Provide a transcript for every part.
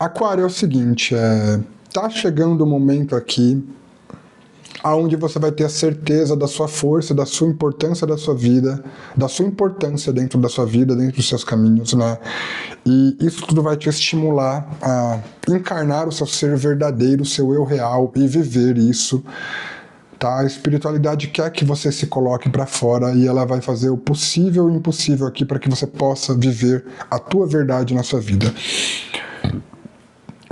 Aquário, é o seguinte, tá chegando o momento aqui onde você vai ter a certeza da sua força, da sua importância da sua vida, da sua importância dentro da sua vida, dentro dos seus caminhos, né? E isso tudo vai te estimular a encarnar o seu ser verdadeiro, o seu eu real e viver isso, tá? A espiritualidade quer que você se coloque para fora e ela vai fazer o possível e o impossível aqui para que você possa viver a tua verdade na sua vida.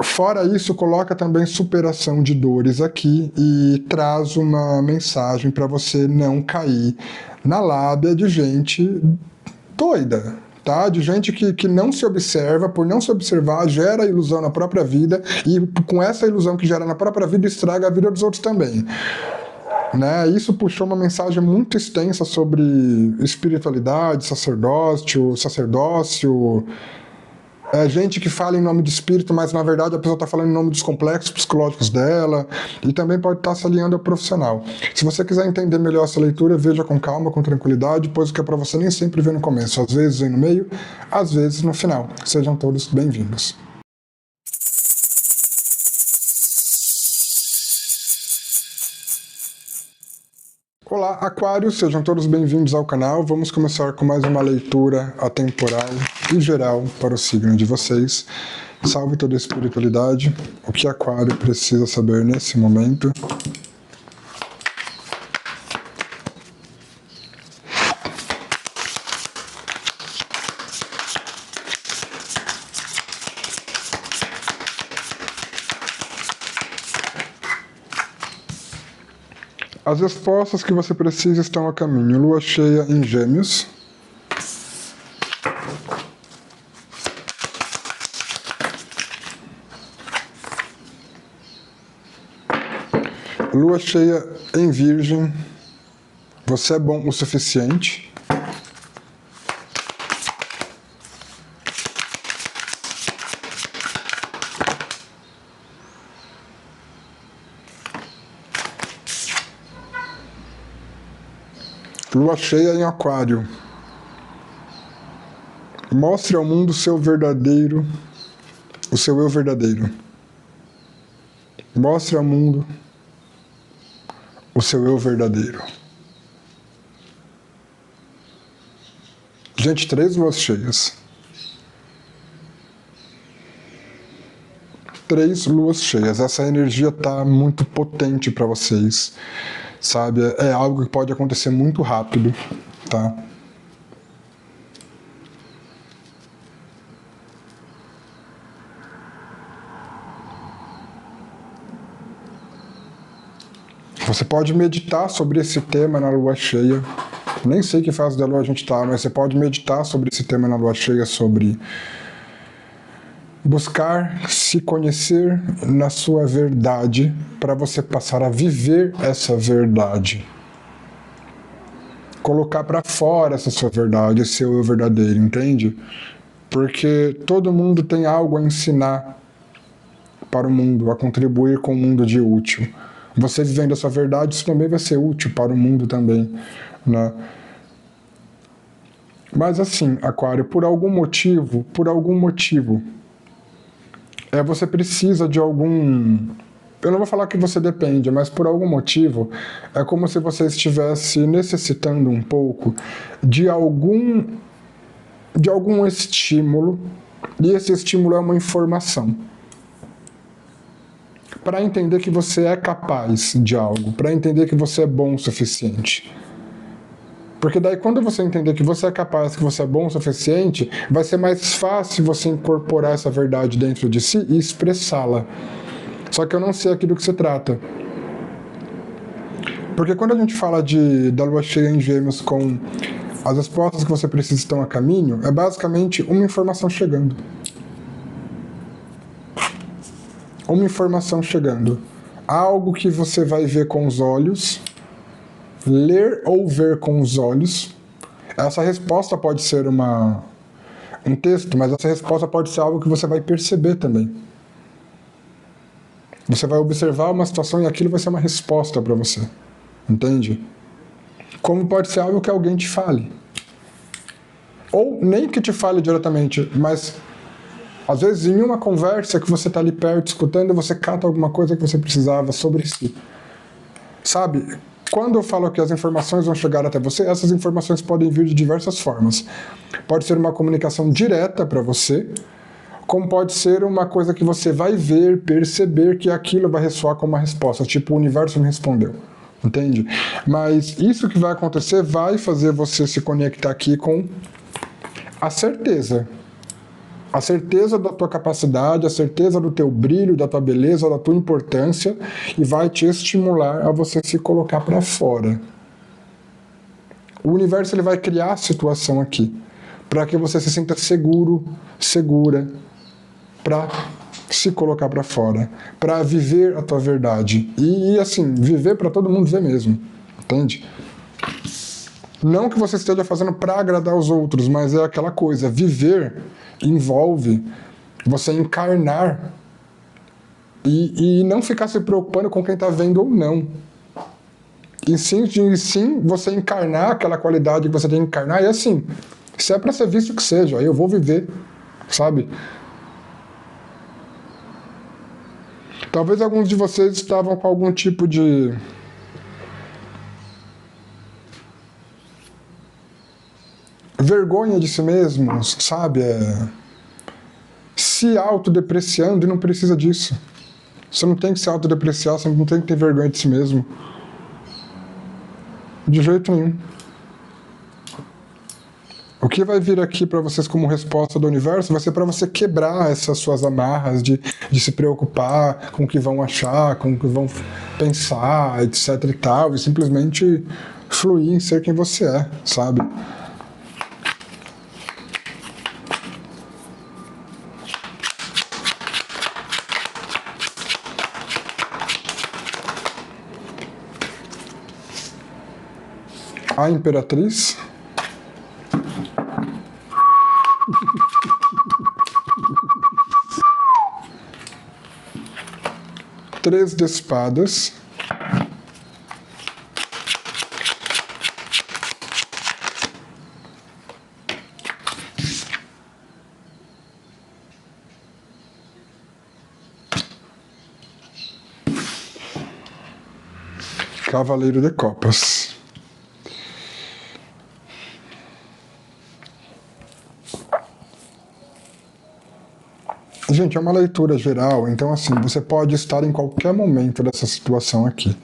Fora isso, coloca também superação de dores aqui e traz uma mensagem para você não cair na lábia de gente doida, tá? De gente que não se observa, por não se observar, gera ilusão na própria vida e com essa ilusão que gera na própria vida, estraga a vida dos outros também. Né? Isso puxou uma mensagem muito extensa sobre espiritualidade, sacerdócio, gente que fala em nome de espírito, mas na verdade a pessoa está falando em nome dos complexos psicológicos dela, e também pode estar se alinhando ao profissional. Se você quiser entender melhor essa leitura, veja com calma, com tranquilidade, pois o que é para você nem sempre vem no começo, às vezes vem no meio, às vezes no final. Sejam todos bem-vindos. Olá, Aquários, sejam todos bem-vindos ao canal. Vamos começar com mais uma leitura atemporal e geral para o signo de vocês. Salve toda a espiritualidade, o que Aquário precisa saber nesse momento. As respostas que você precisa estão a caminho. Lua cheia em Gêmeos. Lua cheia em Virgem. Você é bom o suficiente. Lua cheia em Aquário. Mostre ao mundo o seu verdadeiro, o seu eu verdadeiro. Mostre ao mundo o seu eu verdadeiro. Gente, 3 luas cheias. 3 luas cheias. Essa energia tá muito potente para vocês. Sabe, é algo que pode acontecer muito rápido, tá? Você pode meditar sobre esse tema na lua cheia. Nem sei que fase da lua a gente tá, mas você pode meditar sobre esse tema na lua cheia, sobre buscar se conhecer na sua verdade para você passar a viver essa verdade. Colocar para fora essa sua verdade, esse seu eu verdadeiro, entende? Porque todo mundo tem algo a ensinar para o mundo, a contribuir com o mundo de útil. Você vivendo a sua verdade, isso também vai ser útil para o mundo também, né? Mas assim, Aquário, por algum motivo, você precisa de algum... Eu não vou falar que você depende, mas por algum motivo, é como se você estivesse necessitando um pouco de algum estímulo, e esse estímulo é uma informação. Para entender que você é capaz de algo, para entender que você é bom o suficiente. Porque daí quando você entender que você é capaz, que você é bom o suficiente, vai ser mais fácil você incorporar essa verdade dentro de si e expressá-la. Só que eu não sei aqui do que se trata. Porque quando a gente fala da lua cheia em Gêmeos com as respostas que você precisa estão a caminho, é basicamente uma informação chegando. Uma informação chegando. Algo que você vai ver com os olhos, ler ou ver com os olhos. Essa resposta pode ser um texto, mas essa resposta pode ser algo que você vai perceber também. Você vai observar uma situação e aquilo vai ser uma resposta para você. Entende? Como pode ser algo que alguém te fale. Ou nem que te fale diretamente, mas Às vezes, em uma conversa que você está ali perto, escutando, você cata alguma coisa que você precisava sobre si. Sabe? Quando eu falo que as informações vão chegar até você, essas informações podem vir de diversas formas. Pode ser uma comunicação direta para você, como pode ser uma coisa que você vai ver, perceber que aquilo vai ressoar como uma resposta, tipo, o universo me respondeu. Entende? Mas isso que vai acontecer vai fazer você se conectar aqui com a certeza. A certeza da tua capacidade, a certeza do teu brilho, da tua beleza, da tua importância, e vai te estimular a você se colocar para fora. O universo ele vai criar a situação aqui, para que você se sinta seguro, segura, para se colocar para fora, para viver a tua verdade. E assim, viver para todo mundo ver mesmo, entende? Não que você esteja fazendo para agradar os outros, mas é aquela coisa, viver envolve você encarnar e não ficar se preocupando com quem está vendo ou não. E sim você encarnar aquela qualidade que você tem que encarnar, e assim, se é para ser visto que seja, eu vou viver, sabe? Talvez alguns de vocês estavam com algum tipo de vergonha de si mesmos, sabe? Se autodepreciando, e não precisa disso. Você não tem que se autodepreciar, você não tem que ter vergonha de si mesmo. De jeito nenhum. O que vai vir aqui para vocês como resposta do universo vai ser para você quebrar essas suas amarras de se preocupar com o que vão achar, com o que vão pensar, etc e tal, e simplesmente fluir em ser quem você é, sabe? A Imperatriz. Três de espadas. Cavaleiro de Copas. Gente, é uma leitura geral, então assim, você pode estar em qualquer momento dessa situação aqui.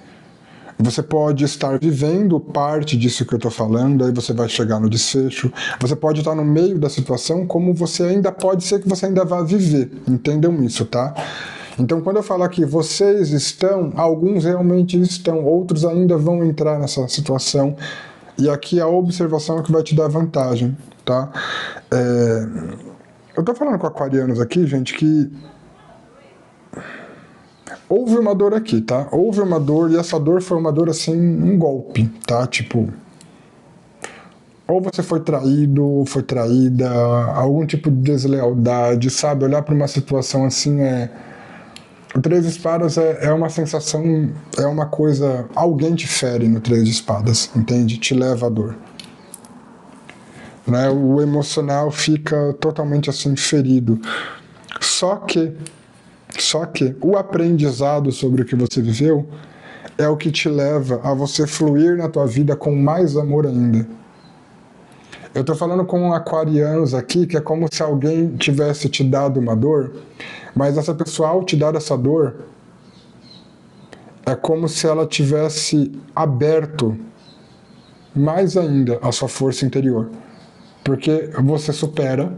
Você pode estar vivendo parte disso que eu estou falando, aí você vai chegar no desfecho. Você pode estar no meio da situação, como você ainda pode ser que você ainda vá viver. Entendam isso, tá? Então, quando eu falo aqui, vocês estão, alguns realmente estão, outros ainda vão entrar nessa situação. E aqui a observação é que vai te dar vantagem, tá? Eu tô falando com aquarianos aqui, gente, que houve uma dor aqui, tá? Houve uma dor, e essa dor foi uma dor, assim, um golpe, tá? Tipo, ou você foi traído, ou foi traída, algum tipo de deslealdade, sabe? Olhar para uma situação assim O Três de Espadas é uma sensação, é uma coisa... Alguém te fere no Três de Espadas, entende? Te leva à dor. Né? O emocional fica totalmente assim ferido. Só que o aprendizado sobre o que você viveu é o que te leva a você fluir na tua vida com mais amor ainda. Eu tô falando com aquarianos aqui que é como se alguém tivesse te dado uma dor, mas essa pessoa, ao te dar essa dor, é como se ela tivesse aberto mais ainda a sua força interior. Porque você supera,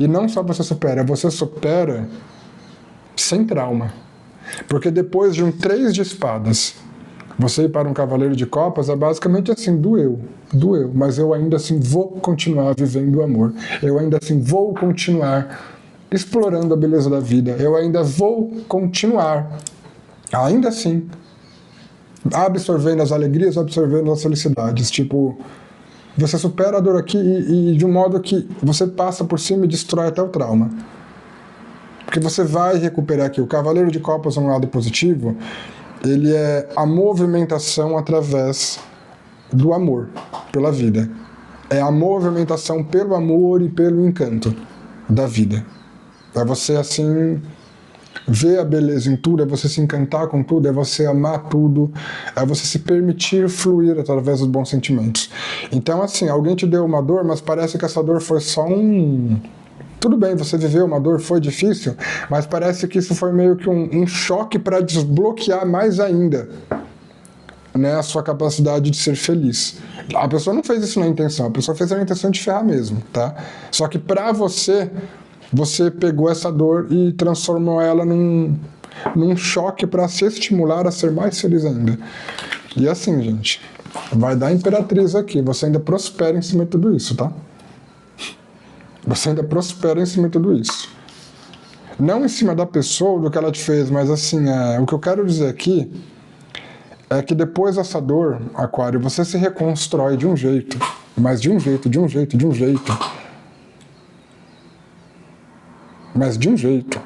e não só você supera sem trauma. Porque depois de um 3 de espadas, você ir para um cavaleiro de copas é basicamente assim, doeu, mas eu ainda assim vou continuar vivendo o amor. Eu ainda assim vou continuar explorando a beleza da vida. Eu ainda vou continuar, ainda assim, absorvendo as alegrias, absorvendo as felicidades. Tipo, você supera a dor aqui e de um modo que você passa por cima e destrói até o trauma. Porque você vai recuperar aqui. O Cavaleiro de Copas, um lado positivo, ele é a movimentação através do amor pela vida. É a movimentação pelo amor e pelo encanto da vida. É você, assim, ver a beleza em tudo, é você se encantar com tudo, é você amar tudo, é você se permitir fluir através dos bons sentimentos. Então, assim, alguém te deu uma dor, mas parece que essa dor foi só um... Tudo bem, você viveu uma dor, foi difícil, mas parece que isso foi meio que um choque para desbloquear mais ainda, né, a sua capacidade de ser feliz. A pessoa não fez isso na intenção, a pessoa fez na intenção de ferrar mesmo, tá? Só que pra você, você pegou essa dor e transformou ela num choque para se estimular a ser mais feliz ainda. E assim, gente, vai dar imperatriz aqui, você ainda prospera em cima de tudo isso, tá? Você ainda prospera em cima de tudo isso. Não em cima da pessoa, do que ela te fez, mas assim, o que eu quero dizer aqui é que depois dessa dor, Aquário, você se reconstrói de um jeito, mas de um jeito, de um jeito, de um jeito. Mas de um jeito.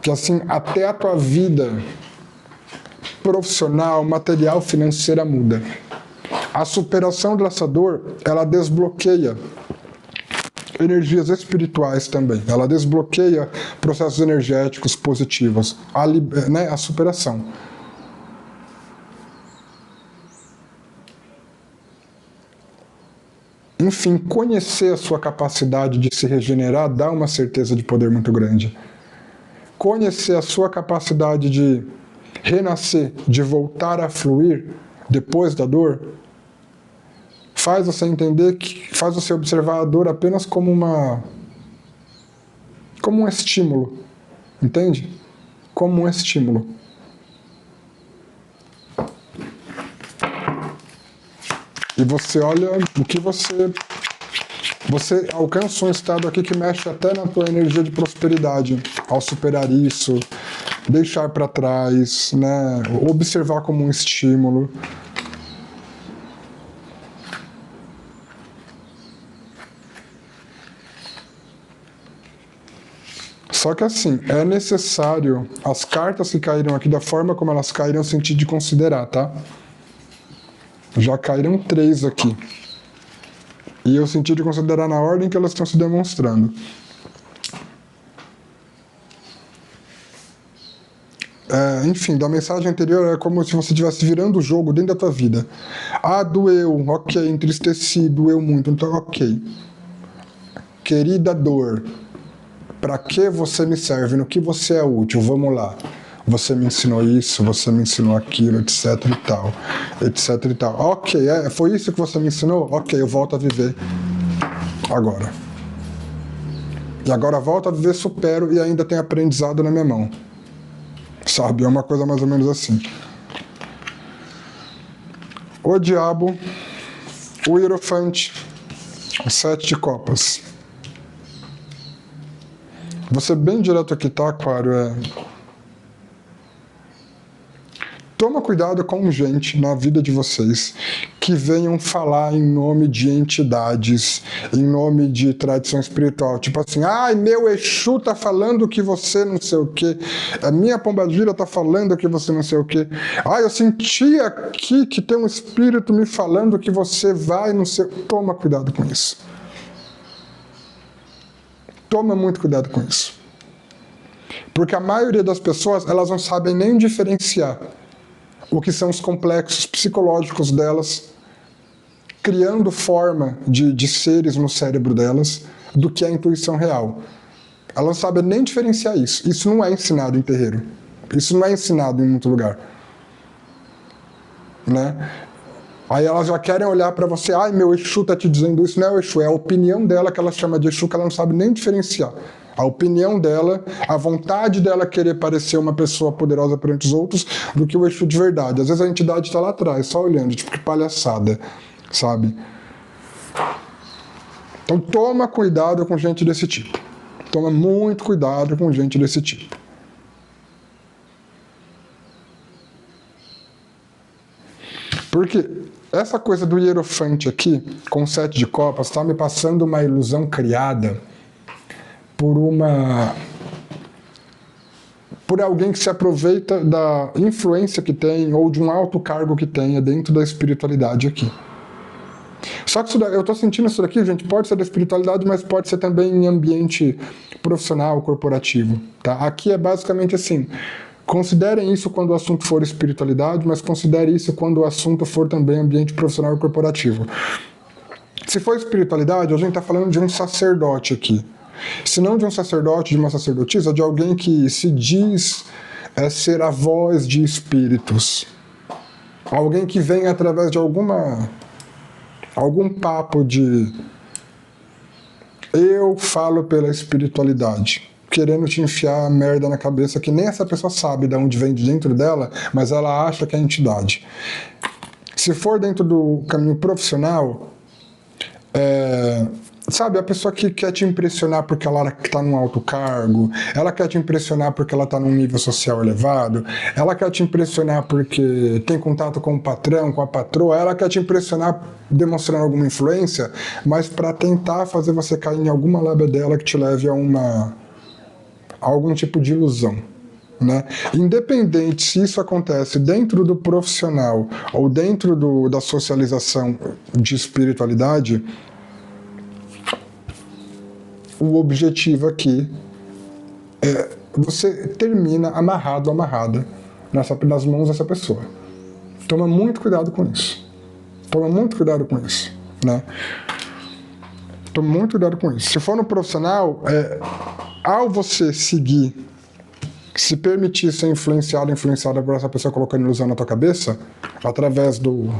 Que assim, até a tua vida profissional, material, financeira muda. A superação dessa dor, ela desbloqueia energias espirituais também. Ela desbloqueia processos energéticos positivos. A superação. Enfim, conhecer a sua capacidade de se regenerar dá uma certeza de poder muito grande. Conhecer a sua capacidade de renascer, de voltar a fluir depois da dor, faz você entender faz você observar a dor apenas como um estímulo, entende? Como um estímulo. E você olha o que você alcança um estado aqui que mexe até na tua energia de prosperidade, ao superar isso, deixar para trás, né? Observar como um estímulo. Só que assim, é necessário as cartas que caíram aqui, da forma como elas caíram, eu senti de considerar, tá? Já caíram 3 aqui. E eu senti de considerar na ordem que elas estão se demonstrando. Enfim, da mensagem anterior é como se você estivesse virando o jogo dentro da tua vida. Ah, doeu, ok, entristeci, doeu muito, então ok. Querida dor, para que você me serve? No que você é útil? Vamos lá. Você me ensinou isso, você me ensinou aquilo, etc e tal, etc e tal. Ok, foi isso que você me ensinou? Ok, eu volto a viver agora. E agora volto a viver, supero e ainda tenho aprendizado na minha mão. Sabe, é uma coisa mais ou menos assim. O diabo, o hierofante, o 7 de copas. Vou ser bem direto aqui, tá, Aquário? Toma cuidado com gente na vida de vocês que venham falar em nome de entidades, em nome de tradição espiritual. Tipo assim, ai, meu Exu tá falando que você não sei o quê, a minha pombagira tá falando que você não sei o quê. Ai, eu senti aqui que tem um espírito me falando que você vai não sei... Toma cuidado com isso. Toma muito cuidado com isso. Porque a maioria das pessoas, elas não sabem nem diferenciar o que são os complexos psicológicos delas, criando forma de seres no cérebro delas, do que é a intuição real. Elas não sabem nem diferenciar isso. Isso não é ensinado em terreiro. Isso não é ensinado em muito lugar. Né? Aí elas já querem olhar para você, ai, meu Exu tá te dizendo isso. Não é o Exu, é a opinião dela que ela chama de Exu, que ela não sabe nem diferenciar. A opinião dela, a vontade dela querer parecer uma pessoa poderosa perante os outros do que o Exu de verdade. Às vezes a entidade está lá atrás, só olhando, tipo, que palhaçada, sabe? Então toma cuidado com gente desse tipo. Toma muito cuidado com gente desse tipo. Porque essa coisa do hierofante aqui, com o 7 de copas, está me passando uma ilusão criada por alguém que se aproveita da influência que tem ou de um alto cargo que tenha dentro da espiritualidade aqui. Só que isso eu tô sentindo isso daqui, gente, pode ser da espiritualidade, mas pode ser também em ambiente profissional, corporativo, tá? Aqui é basicamente assim, considerem isso quando o assunto for espiritualidade, mas considere isso quando o assunto for também ambiente profissional e corporativo. Se for espiritualidade, a gente está falando de um sacerdote aqui. Se não de um sacerdote, de uma sacerdotisa, de alguém que se diz ser a voz de espíritos. Alguém que vem através de algum papo de eu falo pela espiritualidade, querendo te enfiar a merda na cabeça que nem essa pessoa sabe de onde vem de dentro dela, mas ela acha que é entidade. Se for dentro do caminho profissional, sabe, a pessoa que quer te impressionar porque ela está num alto cargo, ela quer te impressionar porque ela está num nível social elevado, ela quer te impressionar porque tem contato com o patrão, com a patroa, ela quer te impressionar demonstrando alguma influência, mas para tentar fazer você cair em alguma lábia dela que te leve a algum tipo de ilusão. Né? Independente se isso acontece dentro do profissional ou dentro da socialização de espiritualidade, o objetivo aqui é você termina amarrada nas mãos dessa pessoa. Toma muito cuidado com isso. Toma muito cuidado com isso. Né? Toma muito cuidado com isso. Se for no profissional, ao você seguir, se permitir ser influenciada por essa pessoa colocando ilusão na tua cabeça, através do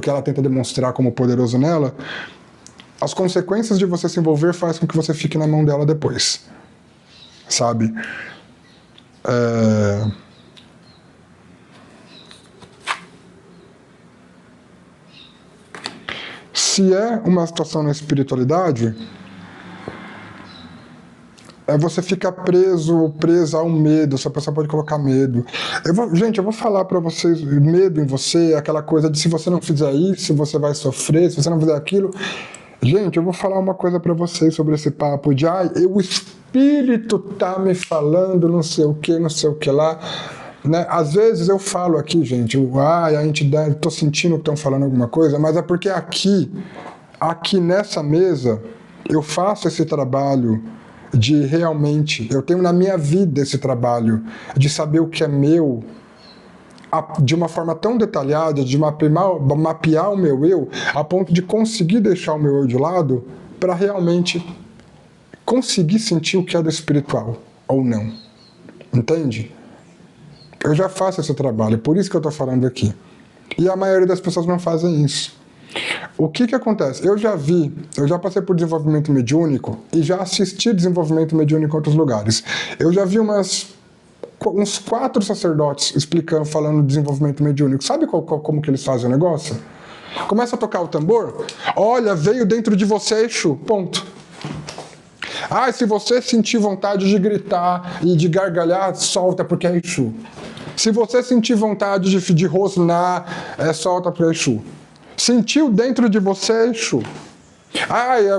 que ela tenta demonstrar como poderoso nela, as consequências de você se envolver faz com que você fique na mão dela depois. Sabe? Se é uma situação na espiritualidade, você fica preso ou presa ao medo, essa pessoa pode colocar medo. Gente, eu vou falar pra vocês, medo em você, aquela coisa de se você não fizer isso, você vai sofrer, se você não fizer aquilo. Gente, eu vou falar uma coisa pra vocês sobre esse papo de o espírito tá me falando não sei o que lá. Né? Às vezes eu falo aqui, gente, a entidade, tô sentindo que estão falando alguma coisa, mas é porque aqui nessa mesa, eu faço esse trabalho de realmente, eu tenho na minha vida esse trabalho de saber o que é meu, de uma forma tão detalhada, de mapear o meu eu, a ponto de conseguir deixar o meu eu de lado para realmente conseguir sentir o que é do espiritual, ou não. Entende? Eu já faço esse trabalho, por isso que eu estou falando aqui. E a maioria das pessoas não fazem isso. O que acontece? Eu já passei por desenvolvimento mediúnico e já assisti desenvolvimento mediúnico em outros lugares. Eu já vi uns 4 sacerdotes falando de desenvolvimento mediúnico. Sabe como que eles fazem o negócio? Começa a tocar o tambor, olha, veio dentro de você Exu, ponto. Se você sentir vontade de gritar e de gargalhar, solta porque é Exu. Se você sentir vontade de rosnar, solta porque é Exu. Sentiu dentro de você Exu.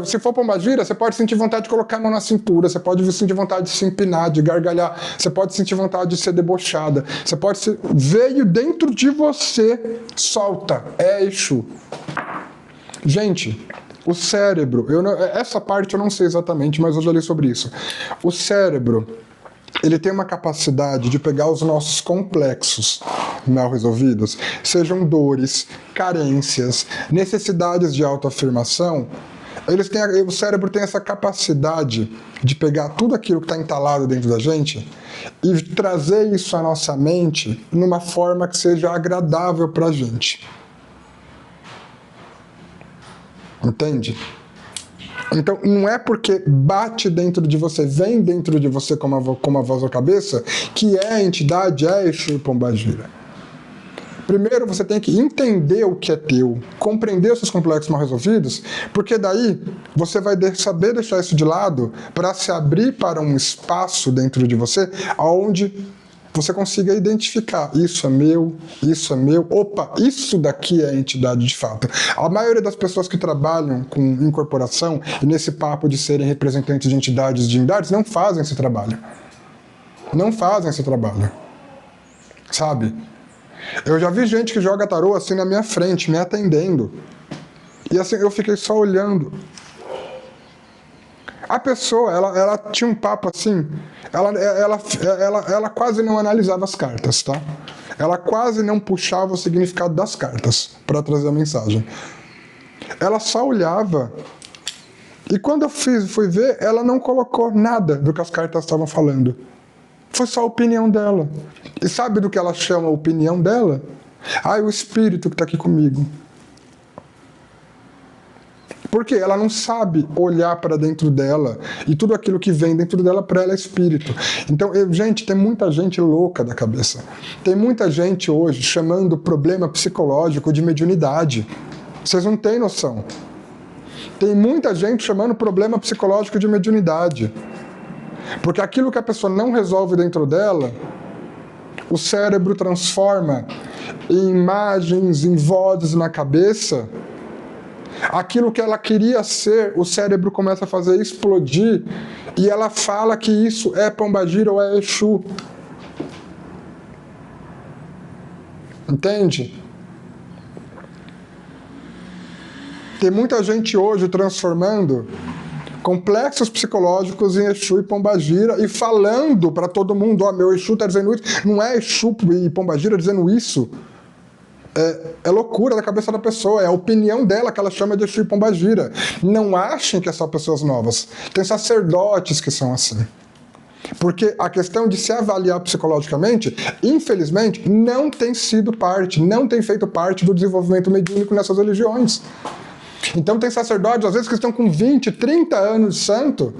Se for pombagira, você pode sentir vontade de colocar a mão na cintura, você pode sentir vontade de se empinar, de gargalhar, você pode sentir vontade de ser debochada, você pode ser... Veio dentro de você, solta, é Exu. Gente, o cérebro, essa parte eu não sei exatamente, mas eu já li sobre isso. O cérebro, ele tem uma capacidade de pegar os nossos complexos mal resolvidos, sejam dores, carências, necessidades de autoafirmação. O cérebro tem essa capacidade de pegar tudo aquilo que está entalado dentro da gente e trazer isso à nossa mente numa forma que seja agradável para a gente. Entende? Então, não é porque bate dentro de você, vem dentro de você como a voz da cabeça, que é a entidade, é Exu e Pombagira. Primeiro, você tem que entender o que é teu, compreender os seus complexos mal resolvidos, porque daí você vai saber deixar isso de lado para se abrir para um espaço dentro de você, onde você consiga identificar, isso é meu, opa, isso daqui é a entidade de fato. A maioria das pessoas que trabalham com incorporação e nesse papo de serem representantes de entidades e divindades não fazem esse trabalho. Não fazem esse trabalho. Sabe? Eu já vi gente que joga tarô assim na minha frente, me atendendo. E assim, eu fiquei só olhando. A pessoa, ela tinha um papo assim, ela quase não analisava as cartas, tá? Ela quase não puxava o significado das cartas para trazer a mensagem. Ela só olhava, e quando eu fui ver, ela não colocou nada do que as cartas estavam falando. Foi só a opinião dela. E sabe do que ela chama a opinião dela? Ah, o espírito que está aqui comigo. Porque ela não sabe olhar para dentro dela, e tudo aquilo que vem dentro dela, para ela é espírito. Então, gente, tem muita gente louca da cabeça. Tem muita gente hoje chamando problema psicológico de mediunidade. Vocês não têm noção. Tem muita gente chamando problema psicológico de mediunidade. Porque aquilo que a pessoa não resolve dentro dela, o cérebro transforma em imagens, em vozes na cabeça. Aquilo que ela queria ser, o cérebro começa a fazer explodir, e ela fala que isso é Pombagira ou é Exu. Entende? Tem muita gente hoje transformando complexos psicológicos em Exu e Pombagira e falando para todo mundo, ó, meu Exu está dizendo isso. Não é Exu e Pombagira dizendo isso. É loucura da cabeça da pessoa, é a opinião dela que ela chama de Exu e Pombagira. Não achem que é só pessoas novas. Tem sacerdotes que são assim. Porque a questão de se avaliar psicologicamente, infelizmente, não tem sido parte, não tem feito parte do desenvolvimento mediúnico nessas religiões. Então tem sacerdotes, às vezes, que estão com 20, 30 anos de santo,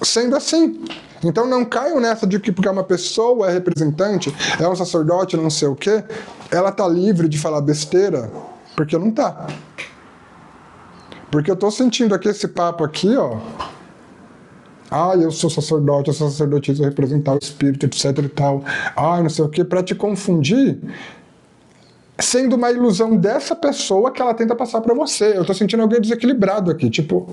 sendo assim. Então não caiam nessa de que porque uma pessoa é representante, é um sacerdote, não sei o quê, ela tá livre de falar besteira, porque não tá. Porque eu tô sentindo aqui esse papo aqui, ó. Ah, eu sou sacerdote, eu sou sacerdotisa, eu representar o espírito, etc e tal. Ah, não sei o quê, pra te confundir, sendo uma ilusão dessa pessoa que ela tenta passar pra você. Eu tô sentindo alguém desequilibrado aqui, tipo...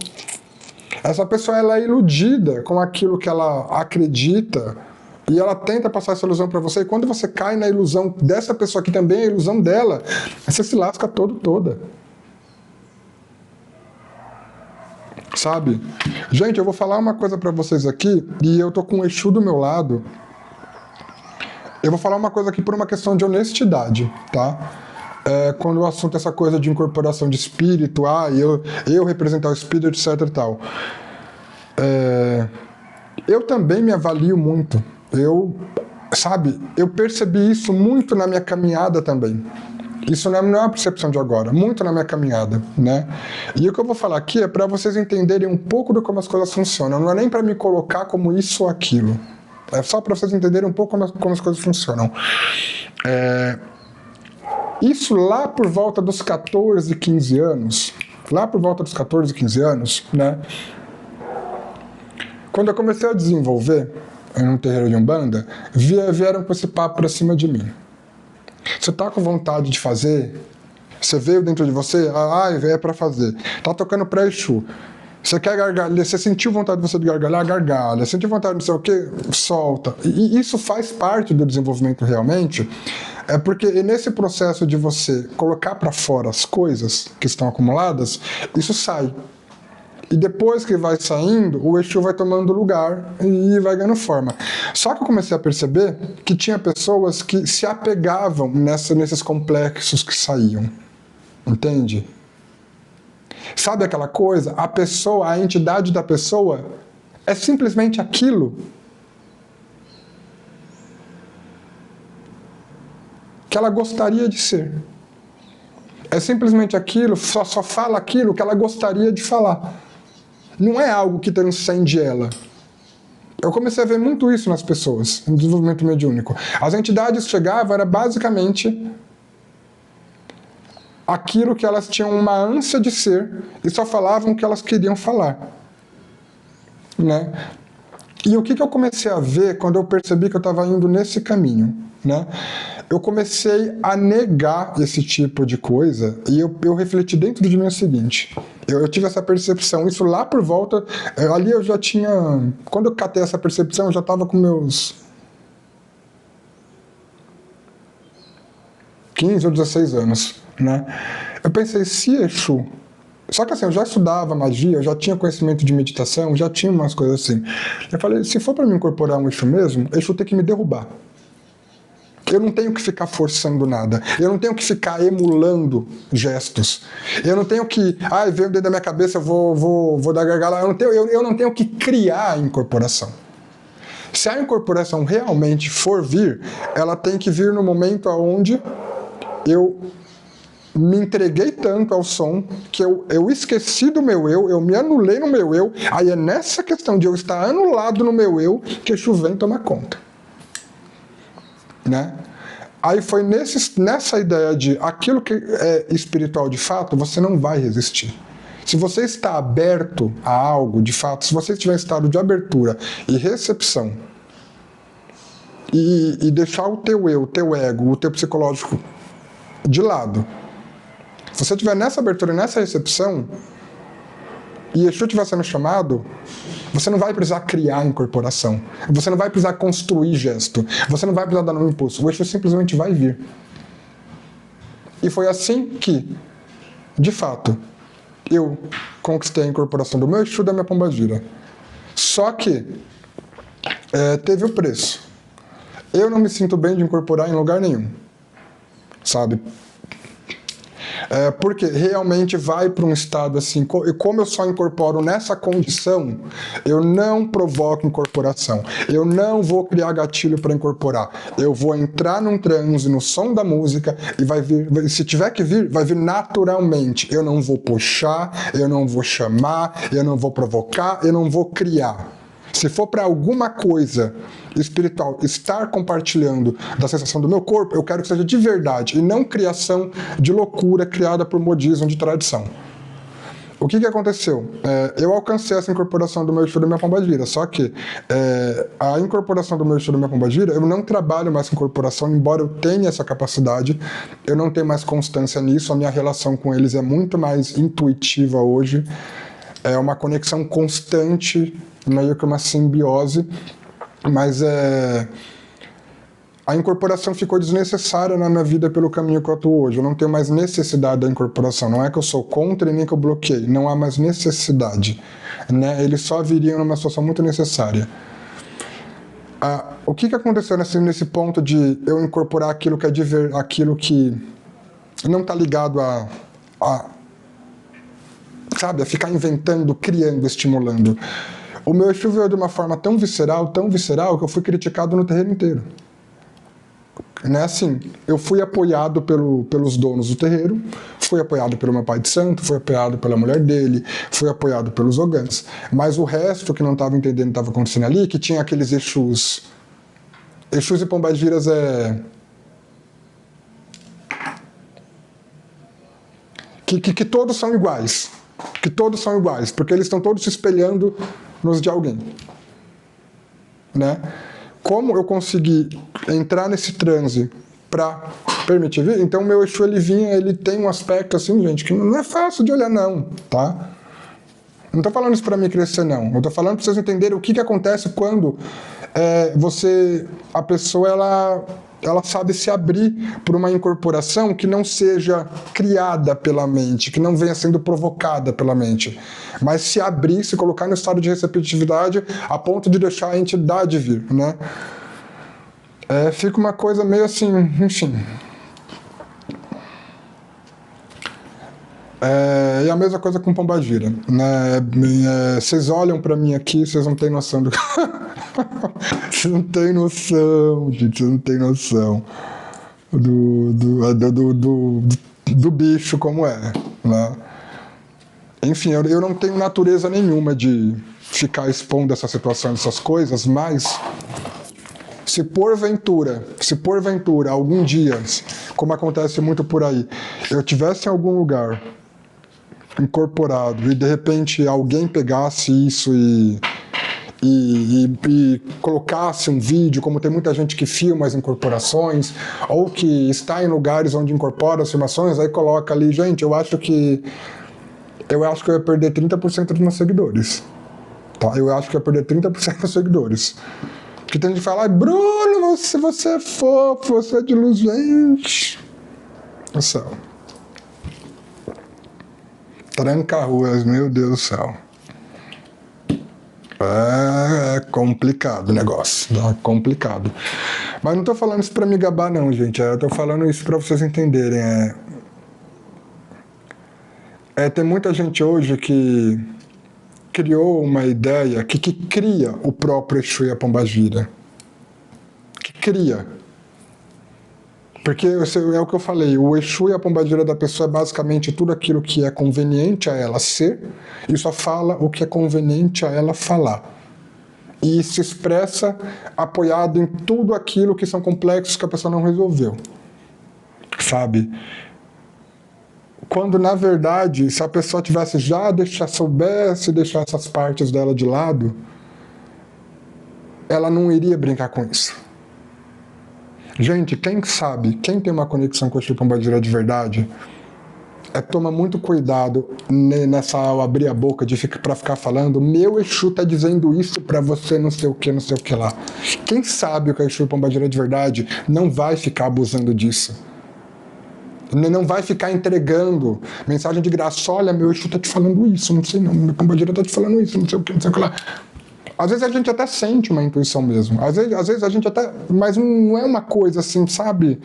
Essa pessoa, ela é iludida com aquilo que ela acredita e ela tenta passar essa ilusão para você. E quando você cai na ilusão dessa pessoa que também é a ilusão dela, você se lasca toda. Sabe? Gente, eu vou falar uma coisa para vocês aqui e eu tô com o Exu do meu lado. Eu vou falar uma coisa aqui por uma questão de honestidade, tá? Quando o assunto é essa coisa de incorporação de espírito, eu representar o espírito, etc e tal. Eu também me avalio muito. Eu percebi isso muito na minha caminhada também. Isso não é uma percepção de agora, muito na minha caminhada, né? E o que eu vou falar aqui é para vocês entenderem um pouco de como as coisas funcionam. Não é nem para me colocar como isso ou aquilo. É só para vocês entenderem um pouco como as coisas funcionam. Isso lá por volta dos 14, 15 anos, né? Quando eu comecei a desenvolver em um terreiro de Umbanda, vieram com esse papo pra cima de mim. Você tá com vontade de fazer? Você veio dentro de você? É pra fazer. Tá tocando pra Exu. Você quer gargalhar? Você sentiu vontade de você de gargalhar? Gargalha. Sentiu vontade de não sei o quê? Solta. E isso faz parte do desenvolvimento realmente. É porque nesse processo de você colocar para fora as coisas que estão acumuladas, isso sai. E depois que vai saindo, o Exu vai tomando lugar e vai ganhando forma. Só que eu comecei a perceber que tinha pessoas que se apegavam nesses complexos que saíam. Entende? Sabe aquela coisa? A pessoa, a entidade da pessoa é simplesmente aquilo que ela gostaria de ser. É simplesmente aquilo, só fala aquilo que ela gostaria de falar. Não é algo que transcende ela. Eu comecei a ver muito isso nas pessoas, no desenvolvimento mediúnico. As entidades que chegavam era basicamente aquilo que elas tinham uma ânsia de ser e só falavam o que elas queriam falar. Né? E o que eu comecei a ver quando eu percebi que eu estava indo nesse caminho? Né? Eu comecei a negar esse tipo de coisa e eu refleti dentro de mim o seguinte, eu tive essa percepção, isso lá por volta, ali eu já tinha, quando eu catei essa percepção, eu já estava com meus 15 ou 16 anos, né? Eu pensei, se Exu... Só que assim, eu já estudava magia, eu já tinha conhecimento de meditação, já tinha umas coisas assim. Eu falei, se for para me incorporar um Exu mesmo, Exu tem que me derrubar. Eu não tenho que ficar forçando nada. Eu não tenho que ficar emulando gestos. Eu não tenho que... veio dentro da minha cabeça, eu vou dar gargala. Eu não tenho que criar a incorporação. Se a incorporação realmente for vir, ela tem que vir no momento onde eu me entreguei tanto ao som que eu esqueci do meu eu me anulei no meu eu. Aí é nessa questão de eu estar anulado no meu eu que Exu vem tomar conta. Né? Aí foi nessa ideia de aquilo que é espiritual de fato, você não vai resistir. Se você está aberto a algo de fato, se você estiver em estado de abertura e recepção, e deixar o teu eu, o teu ego, o teu psicológico de lado, se você estiver nessa abertura e nessa recepção, e Exu estiver sendo chamado, você não vai precisar criar incorporação. Você não vai precisar construir gesto. Você não vai precisar dar um impulso. O Exu simplesmente vai vir. E foi assim que, de fato, eu conquistei a incorporação do meu Exu e da minha pombagira. Só que teve o preço. Eu não me sinto bem de incorporar em lugar nenhum. Sabe? Porque realmente vai para um estado assim, e como eu só incorporo nessa condição, eu não provoco incorporação, eu não vou criar gatilho para incorporar, eu vou entrar num transe, no som da música, e vai vir, se tiver que vir, vai vir naturalmente, eu não vou puxar, eu não vou chamar, eu não vou provocar, eu não vou criar. Se for para alguma coisa espiritual estar compartilhando da sensação do meu corpo, eu quero que seja de verdade e não criação de loucura criada por modismo de tradição. O que aconteceu? Eu alcancei essa incorporação do meu Exu e da minha pombagira, só que a incorporação do meu Exu e da minha pombagira, eu não trabalho mais com incorporação, embora eu tenha essa capacidade, eu não tenho mais constância nisso, a minha relação com eles é muito mais intuitiva hoje, é uma conexão constante, meio que uma simbiose, mas a incorporação ficou desnecessária na minha vida pelo caminho que eu atuo hoje. Eu não tenho mais necessidade da incorporação. Não é que eu sou contra e nem que eu bloqueei. Não há mais necessidade. Né? Eles só viriam numa situação muito necessária. O que aconteceu nesse ponto de eu incorporar aquilo que é aquilo que não está ligado sabe, a ficar inventando, criando, estimulando. O meu Exu veio de uma forma tão visceral, que eu fui criticado no terreiro inteiro. Né? Assim, eu fui apoiado pelos donos do terreiro, fui apoiado pelo meu pai de santo, fui apoiado pela mulher dele, fui apoiado pelos ogãs. Mas o resto que não estava entendendo o que estava acontecendo ali, que tinha aqueles Exus e pombagiras que todos são iguais. Que todos são iguais, porque eles estão todos se espelhando nos de alguém. Né? Como eu consegui entrar nesse transe para permitir vir? Então o meu Exu, ele tem um aspecto assim, gente, que não é fácil de olhar não, tá? Não tô falando isso para mim crescer não, eu tô falando para vocês entenderem o que acontece quando a pessoa ela sabe se abrir por uma incorporação que não seja criada pela mente, que não venha sendo provocada pela mente, mas se abrir, se colocar no estado de receptividade a ponto de deixar a entidade vir, né? Fica uma coisa meio assim, enfim. E a mesma coisa com pombagira, né? Vocês olham pra mim aqui, vocês não têm noção do... Vocês não têm noção, gente, vocês não têm noção do bicho como é, né? Enfim, eu não tenho natureza nenhuma de ficar expondo essa situação, essas coisas, mas se porventura, algum dia, como acontece muito por aí, eu tivesse em algum lugar incorporado e de repente alguém pegasse isso e colocasse um vídeo, como tem muita gente que filma as incorporações, ou que está em lugares onde incorpora as filmações, aí coloca ali, gente, eu acho que eu ia perder 30% dos meus seguidores. Tá? Eu acho que eu ia perder 30% dos seguidores. Porque tem gente que fala, Bruno, você é fofo, você é de luz, gente. do céu. Tranca-ruas, meu Deus do céu. É complicado o negócio, tá? Complicado. Mas não tô falando isso pra me gabar não, gente. Eu tô falando isso pra vocês entenderem. Tem muita gente hoje que criou uma ideia que cria o próprio Exu e a Pombagira. Que cria. Porque é o que eu falei, o Exu e a Pombagira da pessoa é basicamente tudo aquilo que é conveniente a ela ser e só fala o que é conveniente a ela falar. E se expressa apoiado em tudo aquilo que são complexos que a pessoa não resolveu. Sabe? Quando, na verdade, se a pessoa tivesse soubesse deixar essas partes dela de lado, ela não iria brincar com isso. Gente, quem sabe, quem tem uma conexão com o Exu e Pombagira de verdade, toma muito cuidado nessa ao abrir a boca pra ficar falando, meu Exu tá dizendo isso pra você, não sei o que lá. Quem sabe o que é Exu e Pombagira de verdade não vai ficar abusando disso. Não vai ficar entregando mensagem de graça, olha, meu Exu tá te falando isso, não sei não, meu Pombagira tá te falando isso, não sei o que lá. Às vezes a gente até sente uma intuição mesmo. Às vezes a gente até... Mas não é uma coisa assim, sabe?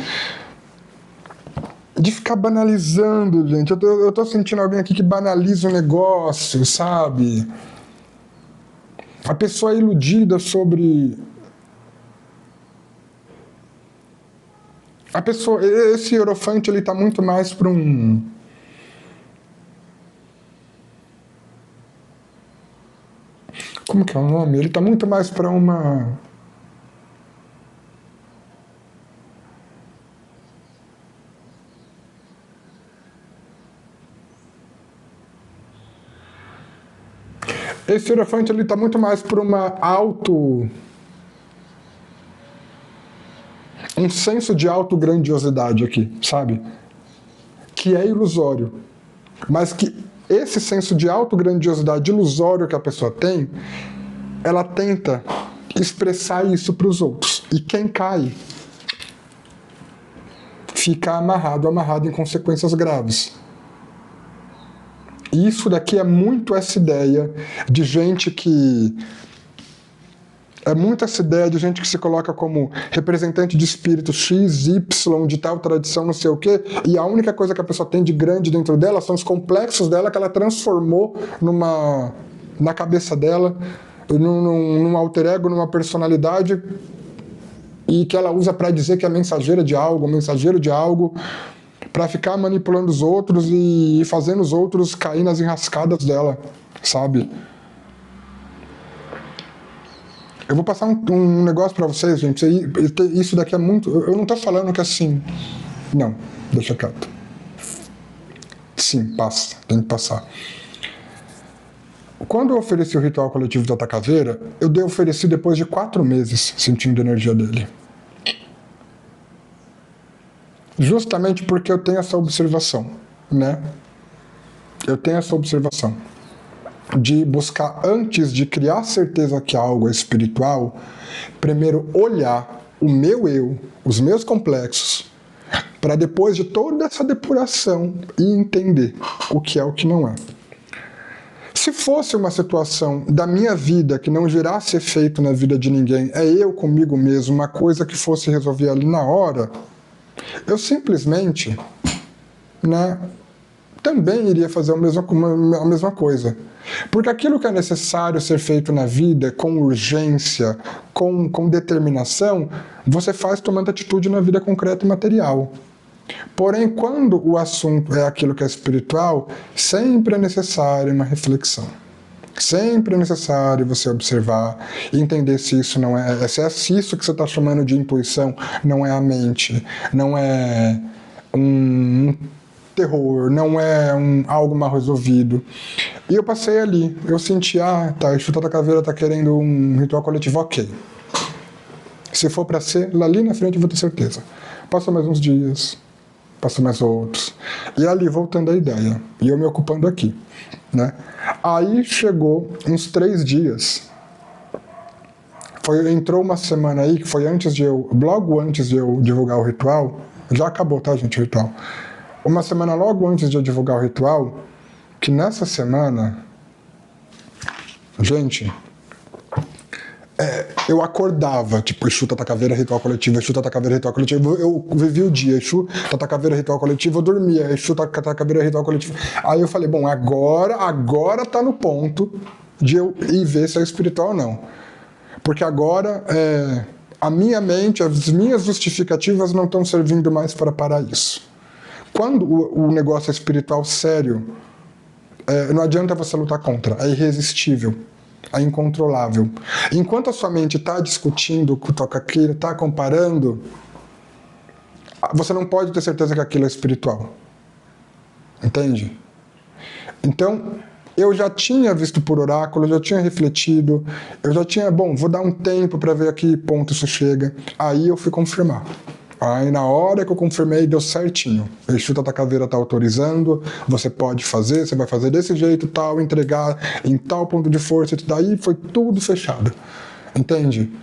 De ficar banalizando, gente. Eu tô sentindo alguém aqui que banaliza o negócio, sabe? A pessoa é iludida sobre... Esse hierofante, ele tá muito mais para um... Como que é o nome? Ele tá muito mais para uma... Esse hierofante, ele tá muito mais para uma um senso de autograndiosidade aqui, sabe? Que é ilusório. Mas que esse senso de autograndiosidade ilusório que a pessoa tem, ela tenta expressar isso para os outros. E quem cai fica amarrado em consequências graves. E isso daqui é muito essa ideia de gente que... É muito essa ideia de gente que se coloca como representante de espírito X, Y, de tal tradição, não sei o quê, e a única coisa que a pessoa tem de grande dentro dela são os complexos dela que ela transformou na cabeça dela, num alter ego, numa personalidade, e que ela usa para dizer que é mensageira de algo, mensageiro de algo, para ficar manipulando os outros e fazendo os outros cair nas enrascadas dela, sabe? Eu vou passar um negócio pra vocês, gente. Isso daqui é muito... Eu não tô falando que assim... Não, deixa quieto. Sim, passa. Tem que passar. Quando eu ofereci o ritual coletivo da Tacaveira, eu ofereci depois de 4 meses sentindo a energia dele. Justamente porque eu tenho essa observação, né? Eu tenho essa observação de buscar, antes de criar certeza que algo é espiritual, primeiro olhar o meu eu, os meus complexos, para depois de toda essa depuração e entender o que é o que não é. Se fosse uma situação da minha vida que não gerasse efeito na vida de ninguém, é eu comigo mesmo, uma coisa que fosse resolver ali na hora, eu simplesmente, né, também iria fazer a mesma coisa. Porque aquilo que é necessário ser feito na vida, com urgência, com determinação, você faz tomando atitude na vida concreta e material. Porém, quando o assunto é aquilo que é espiritual, sempre é necessário uma reflexão. Sempre é necessário você observar e entender se isso não é... Se isso que você está chamando de intuição não é a mente, não é um terror, não é algo mal resolvido. E eu passei ali, eu senti, tá, o Exu da Caveira tá querendo um ritual coletivo, ok. Se for para ser, lá ali na frente eu vou ter certeza. Passou mais uns dias, passou mais outros. E ali voltando à ideia, e eu me ocupando aqui, né? Aí chegou uns 3 dias. Entrou uma semana aí, que foi logo antes de eu divulgar o ritual. Já acabou, tá, gente, o ritual. uma semana logo antes de eu divulgar o ritual, que nessa semana, gente, eu acordava, tipo, Exu, Tata Caveira, ritual coletivo, Exu, Tata Caveira, ritual coletivo. Eu vivi o dia, Exu, Tata Caveira, ritual coletivo, eu dormia, Exu, Tata Caveira, ritual coletivo. Aí eu falei, bom, agora tá no ponto de eu ir ver se é espiritual ou não. Porque agora a minha mente, as minhas justificativas não estão servindo mais para parar isso. Quando o negócio é espiritual sério, não adianta você lutar contra, é irresistível. É incontrolável. Enquanto a sua mente está discutindo com aquilo, está comparando, você não pode ter certeza que aquilo é espiritual. Entende? Então, eu já tinha visto por oráculo, já tinha refletido, eu já tinha, bom, vou dar um tempo para ver a que ponto isso chega. Aí eu fui confirmar. Aí na hora que eu confirmei, deu certinho. O Exu Tata Caveira tá autorizando, você pode fazer, você vai fazer desse jeito, tal, entregar em tal ponto de força, e daí foi tudo fechado. Entende?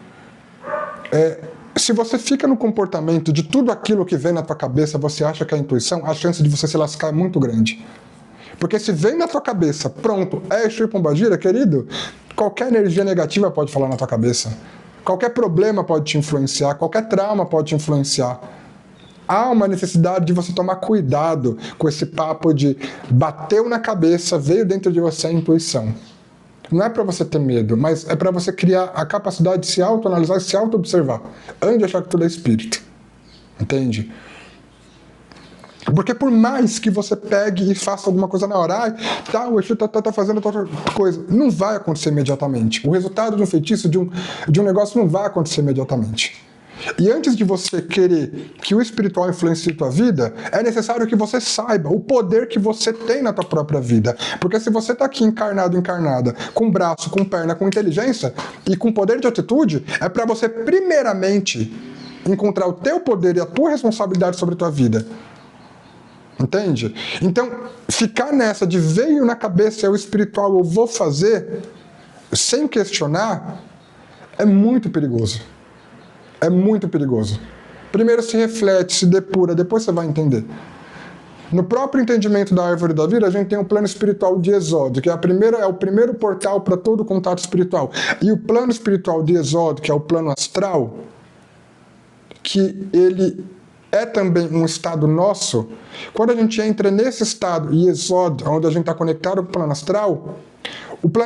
Se você fica no comportamento de tudo aquilo que vem na tua cabeça, você acha que é intuição, a chance de você se lascar é muito grande. Porque se vem na tua cabeça, pronto, é Exu e Pombagira, querido, qualquer energia negativa pode falar na tua cabeça. Qualquer problema pode te influenciar, qualquer trauma pode te influenciar. Há uma necessidade de você tomar cuidado com esse papo de bateu na cabeça, veio dentro de você a intuição. Não é para você ter medo, mas é para você criar a capacidade de se autoanalisar e se auto-observar, antes de achar que tudo é espírito. Entende? Porque por mais que você pegue e faça alguma coisa na hora, o Exu tá fazendo outra coisa, não vai acontecer imediatamente. O resultado de um feitiço, de um negócio, não vai acontecer imediatamente. E antes de você querer que o espiritual influencie a tua vida, é necessário que você saiba o poder que você tem na tua própria vida. Porque se você tá aqui encarnado, encarnada, com braço, com perna, com inteligência e com poder de atitude, é para você primeiramente encontrar o teu poder e a tua responsabilidade sobre a tua vida. Entende? Então, ficar nessa de veio na cabeça é o espiritual, eu vou fazer, sem questionar, é muito perigoso. É muito perigoso. Primeiro se reflete, se depura, depois você vai entender. No próprio entendimento da árvore da vida, a gente tem um plano espiritual de Exódio, que é o primeiro portal para todo contato espiritual. E o plano espiritual de Exódio, que é o plano astral, que ele é também um estado nosso. Quando a gente entra nesse estado e exódio, onde a gente está conectado com o plano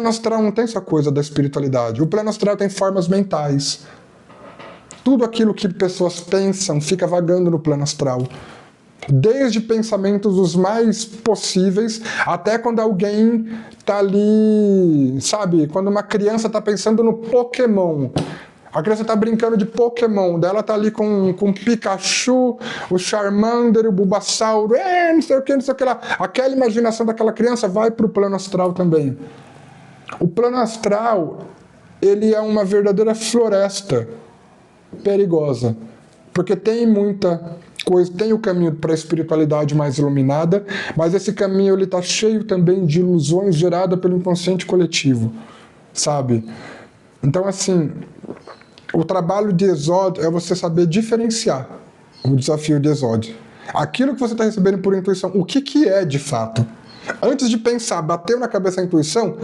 astral não tem essa coisa da espiritualidade. O plano astral tem formas mentais. Tudo aquilo que pessoas pensam fica vagando no plano astral. Desde pensamentos os mais possíveis, até quando alguém tá ali, sabe? Quando uma criança tá pensando no Pokémon. A criança tá brincando de Pokémon, daí ela tá ali com o Pikachu, o Charmander, o Bulbasaur, não sei o que, não sei o que lá. Aquela imaginação daquela criança vai pro plano astral também. O plano astral, ele é uma verdadeira floresta perigosa, porque tem muita coisa, tem o caminho para a espiritualidade mais iluminada, mas esse caminho ele tá cheio também de ilusões geradas pelo inconsciente coletivo, sabe? Então, assim, o trabalho de Exódio é você saber diferenciar o desafio de Exódio. Aquilo que você está recebendo por intuição, o que é de fato? Antes de pensar, bateu na cabeça a intuição,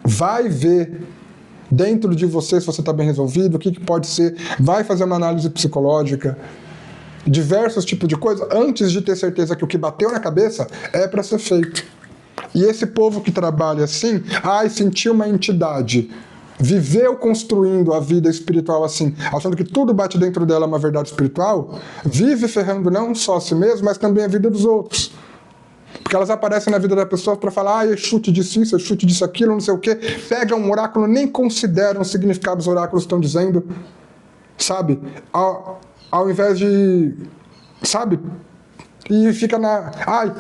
vai ver dentro de você se você está bem resolvido, o que pode ser, vai fazer uma análise psicológica, diversos tipos de coisas, antes de ter certeza que o que bateu na cabeça é para ser feito. E esse povo que trabalha assim, sentiu uma entidade, viveu construindo a vida espiritual assim, achando que tudo bate dentro dela uma verdade espiritual, vive ferrando não só a si mesmo, mas também a vida dos outros. Porque elas aparecem na vida da pessoa para falar, Exu te disse isso, Exu te disse aquilo, não sei o quê. Pega um oráculo, nem consideram o significado dos oráculos estão dizendo, sabe? Ao invés de, sabe? E fica na...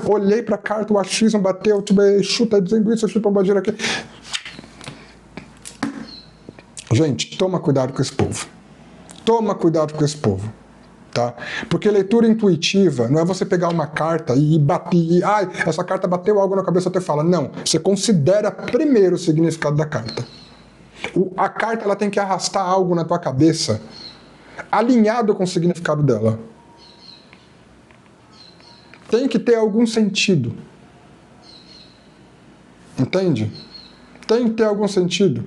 olhei pra carta, o achismo bateu, tipo, Exu tá dizendo isso, Exu Pombagira aqui. Gente, toma cuidado com esse povo. Toma cuidado com esse povo. Tá? Porque leitura intuitiva não é você pegar uma carta e bater, essa carta bateu algo na cabeça, você fala, não, você considera primeiro o significado da carta. A carta ela tem que arrastar algo na tua cabeça alinhado com o significado dela. tem que ter algum sentido. Entende? Tem que ter algum sentido.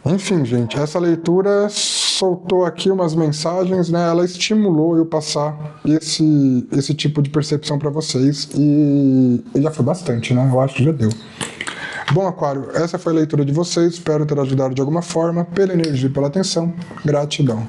Enfim, gente, essa leitura soltou aqui umas mensagens, né? Ela estimulou eu passar esse tipo de percepção para vocês e já foi bastante, né? Eu acho que já deu. Bom, Aquário, essa foi a leitura de vocês. Espero ter ajudado de alguma forma. Pela energia e pela atenção. Gratidão.